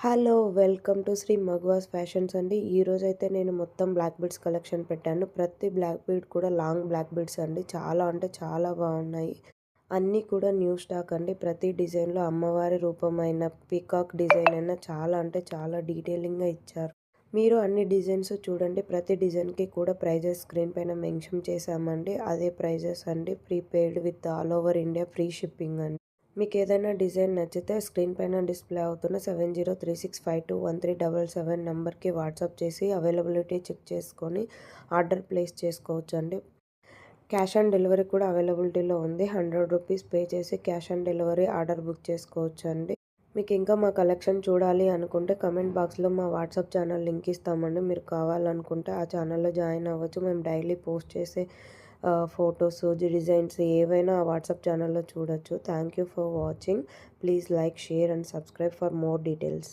Hello! Welcome to Shri Magavas fashions అండి. ఈరోజైతే నేను మొత్తం బ్లాక్ బీడ్స్ కలెక్షన్ పెట్టాను. ప్రతి బ్లాక్ బీడ్ కూడా లాంగ్ బ్లాక్ బీడ్స్ అండి. చాలా అంటే చాలా బాగున్నాయి. అన్నీ కూడా న్యూ స్టాక్ అండి. ప్రతి డిజైన్‌లో అమ్మవారి రూపమైన పీకాక్ డిజైన్ అయినా చాలా అంటే చాలా డీటెయిలింగ్‌గా ఇచ్చారు. మీరు అన్ని డిజైన్స్ చూడండి. ప్రతి డిజైన్‌కి కూడా ప్రైజెస్ స్క్రీన్ పైన మెన్షన్ చేశామండి. అదే ప్రైజెస్ అండి. Prepaid with all over India free shipping అండి. మీకేదైనా డిజైన్ నచ్చితే స్క్రీన్ పైన డిస్‌ప్లే అవుతున్న 7036521377 నంబర్‌కి వాట్సాప్ చేసి అవైలబిలిటీ చెక్ చేసుకొని ఆర్డర్ ప్లేస్ చేసుకోవచ్చండి. క్యాష్ ఆన్ డెలివరీ కూడా అవైలబిలిటీలో ఉంది. ₹100 పే చేసి cash on delivery order book చేసుకోవచ్చండి. మీకింకా మా కలెక్షన్ చూడాలి అనుకుంటే కామెంట్ బాక్స్‌లో మా వాట్సాప్ ఛానల్ లింక్ ఇస్తామండి. మీరు కావాలనుకుంటే ఆ ఛానల్‌లో జాయిన్ అవ్వచ్చు. మేము డైలీ పోస్ట్ చేసే ఫోటోస్, డిజైన్స్ ఏవైనా ఆ వాట్సాప్ ఛానల్‌లో చూడొచ్చు. Thank you for watching. Please like, share and subscribe for more details.